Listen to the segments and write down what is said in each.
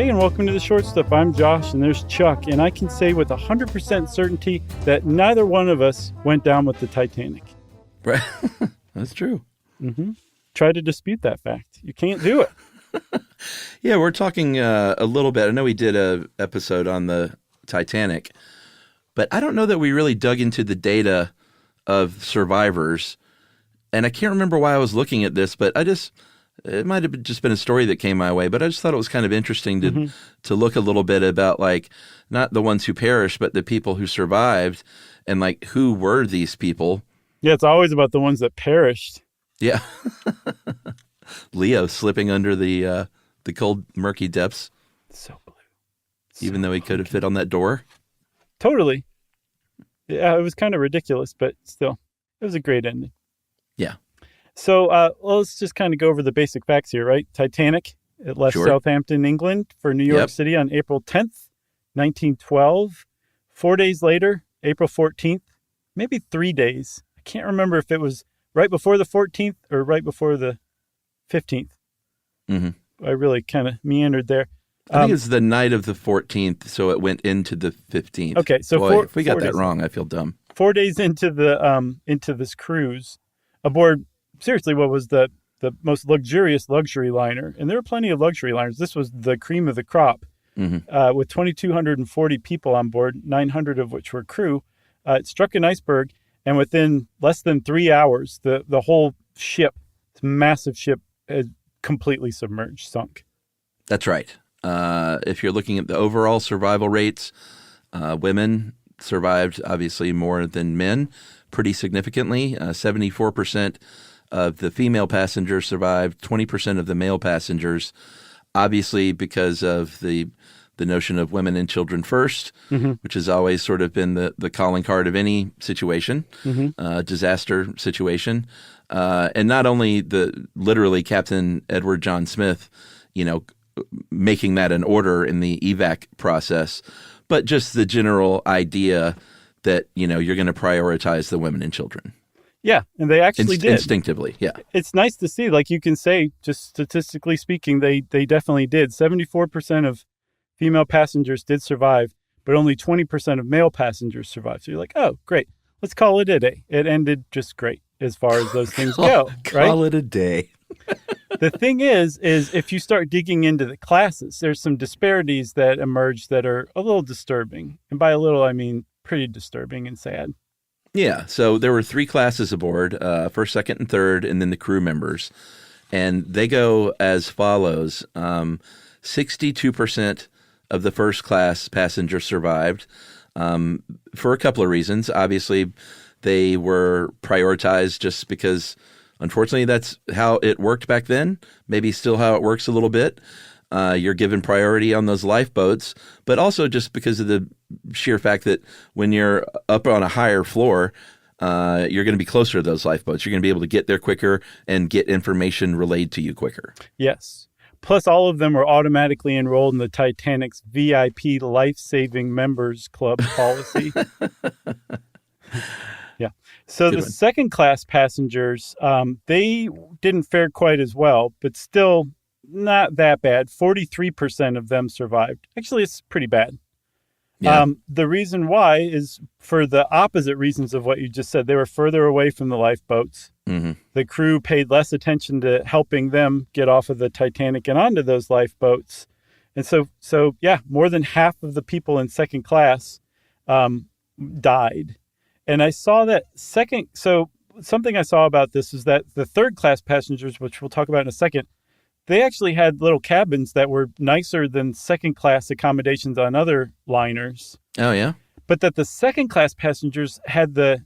and welcome to The Short Stuff. I'm Josh, and there's Chuck, and I can say with 100% certainty that neither one of us went down with the Titanic. Right. That's true. Mm-hmm. Try to dispute that fact. You can't do it. Yeah, we're talking a little bit. I know we did an episode on the Titanic, but I don't know that we really dug into the data of survivors. And I can't remember why I was looking at this, but it might have just been a story that came my way, but I just thought it was kind of interesting to look a little bit about, like, not the ones who perished, but the people who survived, and like, who were these people? Yeah, it's always about the ones that perished. Yeah. Leo slipping under the cold, murky depths. So blue. Even though he could have fit on that door. Totally. Yeah, it was kind of ridiculous, but still, it was a great ending. Yeah. So let's just kind of go over the basic facts here, right? Titanic, it left Southampton, England for New York City on April 10th, 1912. 4 days later, April 14th, maybe 3 days. I can't remember if it was right before the 14th or right before the 15th. Mm-hmm. I really kind of meandered there. I think it's the night of the 14th, so it went into the 15th. Okay, so boy, if we got that wrong, I feel dumb. 4 days into this cruise, aboard seriously what was the most luxurious luxury liner, and there were plenty of luxury liners. This was the cream of the crop, with 2,240 people on board, 900 of which were crew. It struck an iceberg, and within less than 3 hours, the whole ship, this massive ship, had completely submerged, sunk. That's right. If you're looking at the overall survival rates, women survived obviously more than men, pretty significantly. 74% of the female passengers survived, 20% of the male passengers, obviously because of the notion of women and children first, which has always sort of been the calling card of any situation, disaster situation. And not only literally Captain Edward John Smith, making that an order in the evac process, but just the general idea that, you're going to prioritize the women and children. Yeah, and they actually did. Instinctively, yeah. It's nice to see, like you can say, just statistically speaking, they definitely did. 74% of female passengers did survive, but only 20% of male passengers survived. So you're like, oh, great. Let's call it a day. It ended just great as far as those things go, right? Call it a day. The thing is if you start digging into the classes, there's some disparities that emerge that are a little disturbing. And by a little, I mean pretty disturbing and sad. Yeah. So there were 3 classes aboard, first, second, and third, and then the crew members. And they go as follows. 62% of the first class passengers survived for a couple of reasons. Obviously, they were prioritized just because, unfortunately, that's how it worked back then. Maybe still how it works a little bit. You're given priority on those lifeboats, but also just because of the sheer fact that when you're up on a higher floor, you're going to be closer to those lifeboats. You're going to be able to get there quicker and get information relayed to you quicker. Yes. Plus, all of them were automatically enrolled in the Titanic's VIP Life-Saving Members Club policy. Yeah. So the second class passengers, they didn't fare quite as well, but still not that bad. 43% of them survived. Actually, it's pretty bad. Yeah. The reason why is for the opposite reasons of what you just said. They were further away from the lifeboats. The crew paid less attention to helping them get off of the Titanic and onto those lifeboats. And so yeah, more than half of the people in second class died. And I saw that something I saw about this is that the third class passengers, which we'll talk about in a second, they actually had little cabins that were nicer than second class accommodations on other liners. Oh, yeah? But that the second class passengers had the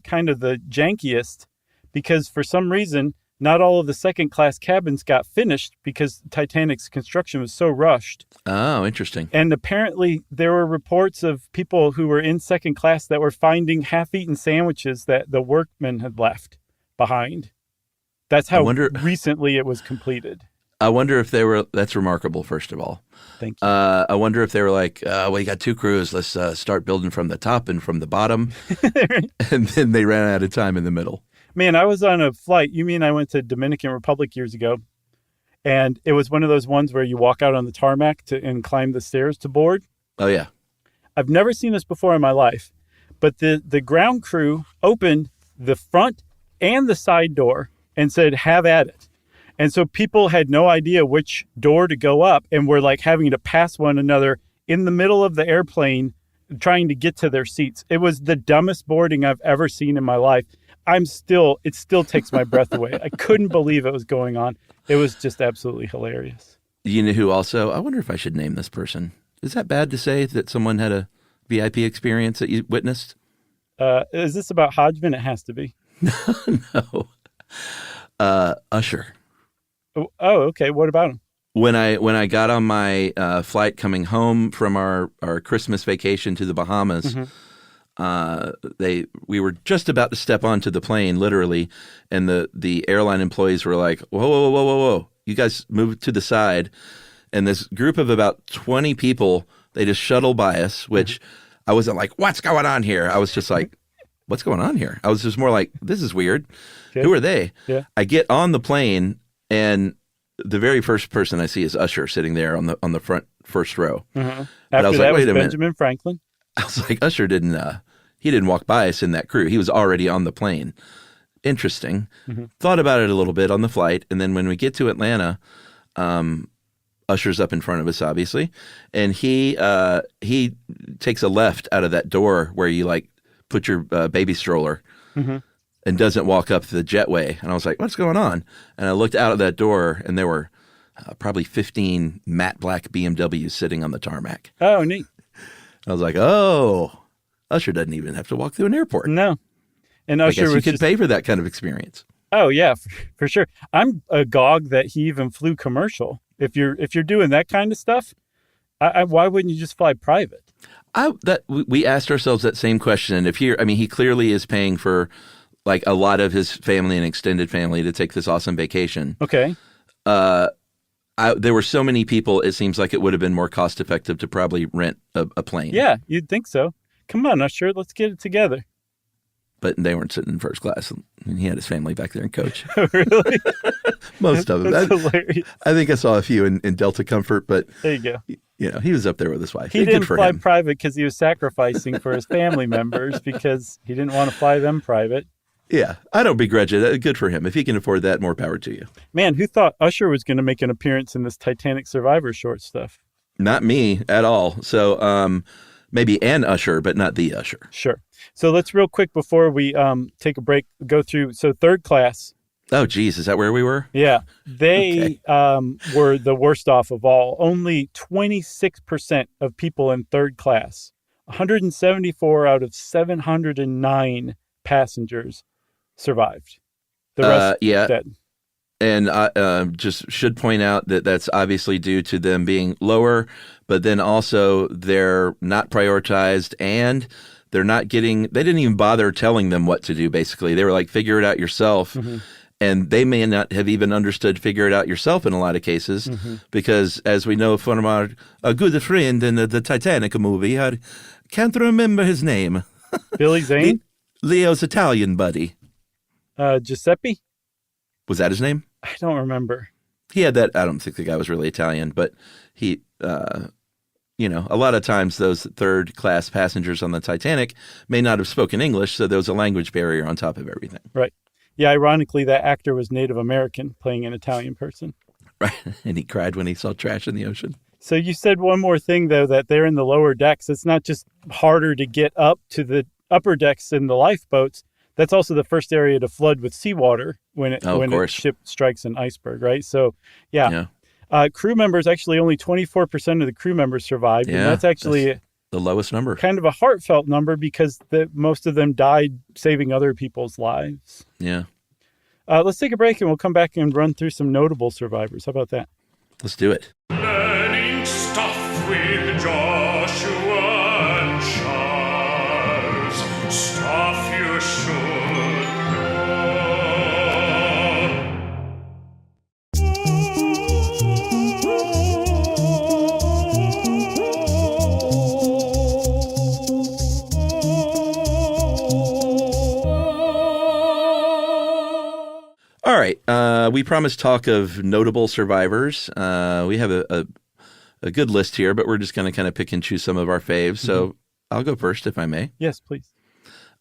kind of the jankiest, because for some reason, not all of the second class cabins got finished because Titanic's construction was so rushed. Oh, interesting. And apparently there were reports of people who were in second class that were finding half-eaten sandwiches that the workmen had left behind. That's how recently it was completed. I wonder if they were, that's remarkable, first of all. Thank you. I wonder if they were like, well, you got 2 crews, let's start building from the top and from the bottom. And then they ran out of time in the middle. Man, I was on a flight. You mean I went to Dominican Republic years ago. And it was one of those ones where you walk out on the tarmac and climb the stairs to board. Oh, yeah. I've never seen this before in my life, but the ground crew opened the front and the side door and said, have at it. And so people had no idea which door to go up and were like having to pass one another in the middle of the airplane trying to get to their seats. It was the dumbest boarding I've ever seen in my life. It still takes my breath away. I couldn't believe it was going on. It was just absolutely hilarious. You know who also, I wonder if I should name this person. Is that bad to say that someone had a VIP experience that you witnessed? Is this about Hodgman? It has to be. No. Usher. Oh, okay. What about him? When I got on my flight coming home from our Christmas vacation to the Bahamas, we were just about to step onto the plane, literally, and the airline employees were like, "Whoa, whoa, whoa, whoa, whoa! You guys move to the side." And this group of about 20 people, they just shuttle by us, which I wasn't like, "What's going on here?" I was just like, "What's going on here?" I was just more like, "This is weird. Okay. Who are they?" Yeah. I get on the plane, and the very first person I see is Usher sitting there on the front first row. After I was that like, was wait a minute. Benjamin Franklin. I was like, Usher didn't walk by us in that crew. He was already on the plane. Interesting. Thought about it a little bit on the flight. And then when we get to Atlanta, Usher's up in front of us, obviously. And he takes a left out of that door where you like put your baby stroller and doesn't walk up the jetway. And I was like, what's going on? And I looked out of that door and there were probably 15 matte black BMWs sitting on the tarmac. Oh, neat. I was like, oh, Usher doesn't even have to walk through an airport. No. And I Usher guess you was could just, pay for that kind of experience. oh yeah, for sure. I'm agog that he even flew commercial. If you're doing that kind of stuff, why wouldn't you just fly private? We asked ourselves that same question. And he clearly is paying for like a lot of his family and extended family to take this awesome vacation. Okay. There were so many people, it seems like it would have been more cost effective to probably rent a plane. Yeah, you'd think so. Come on, Usher, let's get it together. But they weren't sitting in first class. And he had his family back there in coach. Really? Most of them. That's hilarious. I think I saw a few in Delta Comfort, but there you go. You know, he was up there with his wife. He didn't fly private because he was sacrificing for his family members because he didn't want to fly them private. Yeah, I don't begrudge it. Good for him. If he can afford that, more power to you. Man, who thought Usher was going to make an appearance in this Titanic Survivors short stuff? Not me at all. So maybe an Usher, but not the Usher. Sure. So let's real quick before we take a break, go through. So third class. Oh, geez. Is that where we were? Yeah. They were the worst off of all. Only 26% of people in third class, 174 out of 709 passengers survived. The rest dead. And I just should point out that that's obviously due to them being lower, but then also they're not prioritized and they didn't even bother telling them what to do, basically. They were like, figure it out yourself. And they may not have even understood figure it out yourself in a lot of cases, because as we know from our good friend in the Titanic movie, I can't remember his name. Billy Zane? Leo's Italian buddy. Giuseppe? Was that his name? I don't remember. He had that. I don't think the guy was really Italian, but he, a lot of times those third class passengers on the Titanic may not have spoken English, so there was a language barrier on top of everything. Right. Yeah, ironically, that actor was Native American playing an Italian person. Right. And he cried when he saw trash in the ocean. So you said one more thing, though, that they're in the lower decks. It's not just harder to get up to the upper decks in the lifeboats. That's also the first area to flood with seawater when a ship strikes an iceberg, right? So, yeah. Crew members, actually only 24% of the crew members survived. Yeah, and that's actually the lowest number. Kind of a heartfelt number because most of them died saving other people's lives. Yeah. Let's take a break and we'll come back and run through some notable survivors. How about that? Let's do it. Learning stuff with Joshua and Charles. Stuff you should know. All right. We promised talk of notable survivors. We have a good list here, but we're just going to kind of pick and choose some of our faves. So I'll go first, if I may. Yes, please.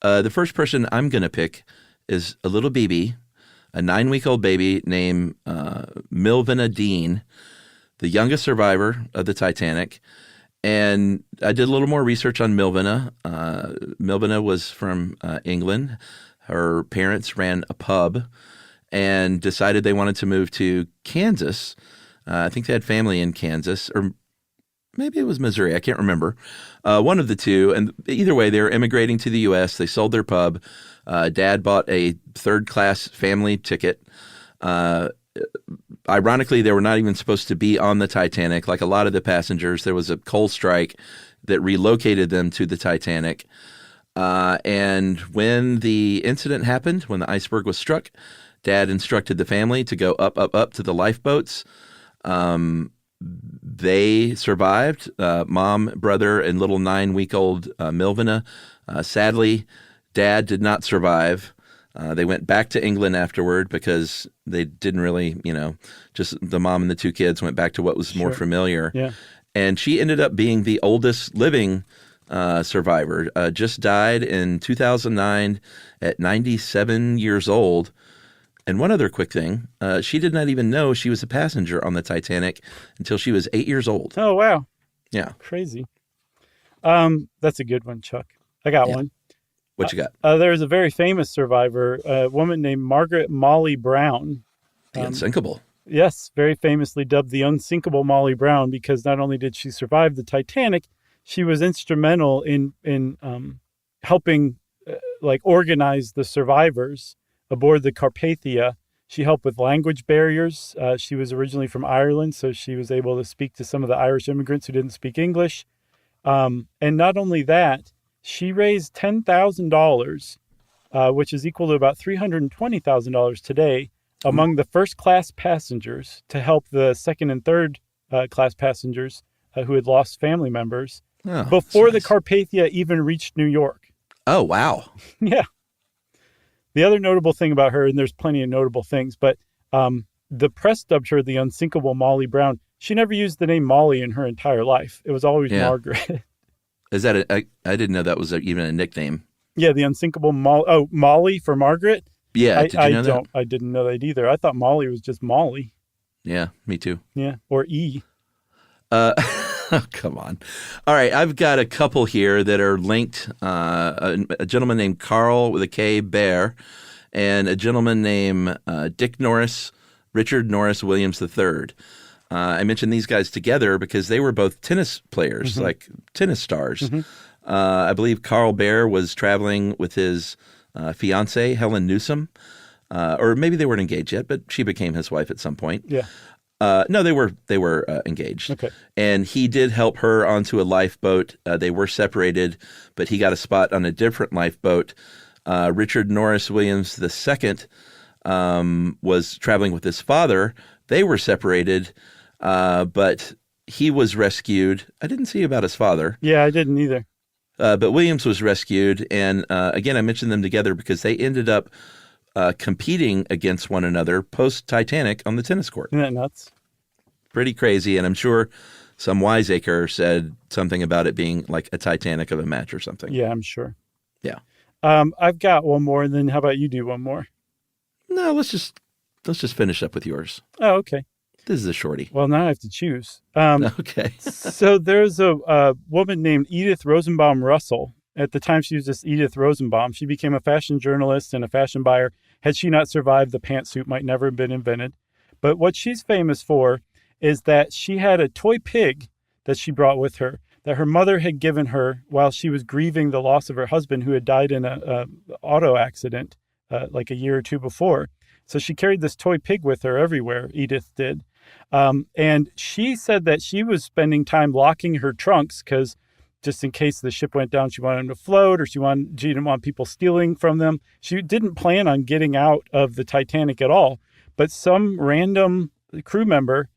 The first person I'm going to pick is a little baby, a 9-week-old baby named Milvina Dean, the youngest survivor of the Titanic. And I did a little more research on Milvina. Milvina was from England. Her parents ran a pub and decided they wanted to move to Kansas. I think they had family in Kansas, or maybe it was Missouri. I can't remember. One of the two. And either way, they were immigrating to the U.S. They sold their pub. Dad bought a third-class family ticket. Ironically, they were not even supposed to be on the Titanic. Like a lot of the passengers, there was a coal strike that relocated them to the Titanic. And when the incident happened, when the iceberg was struck, Dad instructed the family to go up to the lifeboats. They survived, mom, brother, and little 9-week-old Milvina. Sadly, Dad did not survive. They went back to England afterward because they didn't really, just the mom and the two kids went back to what was more familiar. Yeah. And she ended up being the oldest living survivor. Just died in 2009 at 97 years old. And one other quick thing, she did not even know she was a passenger on the Titanic until she was 8 years old. Oh, wow. Yeah. Crazy. That's a good one, Chuck. I got one. What you got? There's a very famous survivor, a woman named Margaret Molly Brown. The Unsinkable. Yes, very famously dubbed the Unsinkable Molly Brown because not only did she survive the Titanic, she was instrumental in helping organize the survivors aboard the Carpathia. She helped with language barriers. She was originally from Ireland, so she was able to speak to some of the Irish immigrants who didn't speak English. And not only that, she raised $10,000, which is equal to about $320,000 today, among the first-class passengers to help the second and third class passengers who had lost family members before the Carpathia even reached New York. Oh, wow. Yeah. The other notable thing about her, and there's plenty of notable things, but the press dubbed her the Unsinkable Molly Brown. She never used the name Molly in her entire life. It was always Margaret. Is that I didn't know that was even a nickname. Yeah, the Unsinkable Molly. Oh, Molly for Margaret? Yeah, did you know that? I didn't know that either. I thought Molly was just Molly. Yeah, me too. Yeah, or E. Come on. All right, I've got a couple here that are linked. A gentleman named Carl with a K, Bear, and a gentleman named Dick Norris, Richard Norris Williams III. I mentioned these guys together because they were both tennis players, like tennis stars. I believe Carl Bear was traveling with his fiancée, Helen Newsom, or maybe they weren't engaged yet, but she became his wife at some point. Yeah. No, they were engaged. Okay. And he did help her onto a lifeboat. They were separated, but he got a spot on a different lifeboat. Richard Norris Williams II was traveling with his father. They were separated, but he was rescued. I didn't see about his father. Yeah, I didn't either. But Williams was rescued. And again, I mentioned them together because they ended up competing against one another post-Titanic on the tennis court. Isn't that nuts? Pretty crazy. And I'm sure some wiseacre said something about it being like a Titanic of a match or something. Yeah, I'm sure. Yeah. I've got one more, and then how about you do one more? No, let's just finish up with yours. Oh, okay. This is a shorty. Well, now I have to choose. Okay. So there's a woman named Edith Rosenbaum Russell. At the time, she was just Edith Rosenbaum. She became a fashion journalist and a fashion buyer. Had she not survived, the pantsuit might never have been invented. But what she's famous for is that she had a toy pig that she brought with her that her mother had given her while she was grieving the loss of her husband who had died in a auto accident like a year or two before. So she carried this toy pig with her everywhere, Edith did. And she said that she was spending time locking her trunks because just in case the ship went down, she wanted them to float, or she didn't want people stealing from them. She didn't plan on getting out of the Titanic at all. But some random crew member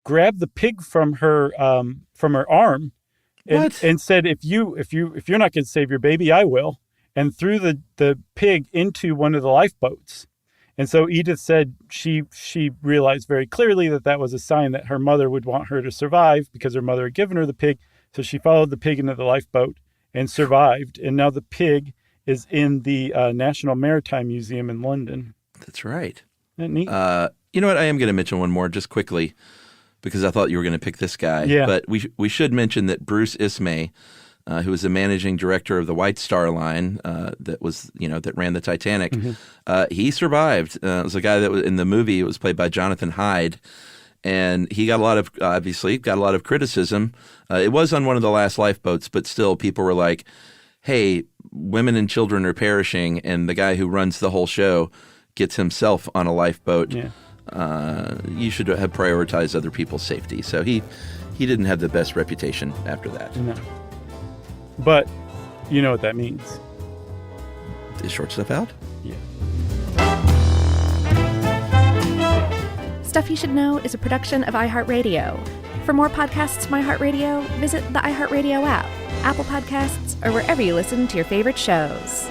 grabbed the pig from her arm and said, if you're not going to save your baby, I will, and threw the pig into one of the lifeboats. And so Edith said she realized very clearly that was a sign that her mother would want her to survive because her mother had given her the pig. So she followed the pig into the lifeboat and survived. And now the pig is in the National Maritime Museum in London. That's right. Isn't that neat? You know what? I am going to mention one more just quickly because I thought you were going to pick this guy. Yeah. But we should mention that Bruce Ismay, who was the managing director of the White Star Line that ran the Titanic, he survived. It was a guy that was in the movie. It was played by Jonathan Hyde. And he got a lot of criticism. It was on one of the last lifeboats, but still people were like, hey, women and children are perishing, and the guy who runs the whole show gets himself on a lifeboat. Yeah. You should have prioritized other people's safety. So he didn't have the best reputation after that. No. But you know what that means. Is short stuff out? Yeah. Stuff You Should Know is a production of iHeartRadio. For more podcasts from iHeartRadio, visit the iHeartRadio app, Apple Podcasts, or wherever you listen to your favorite shows.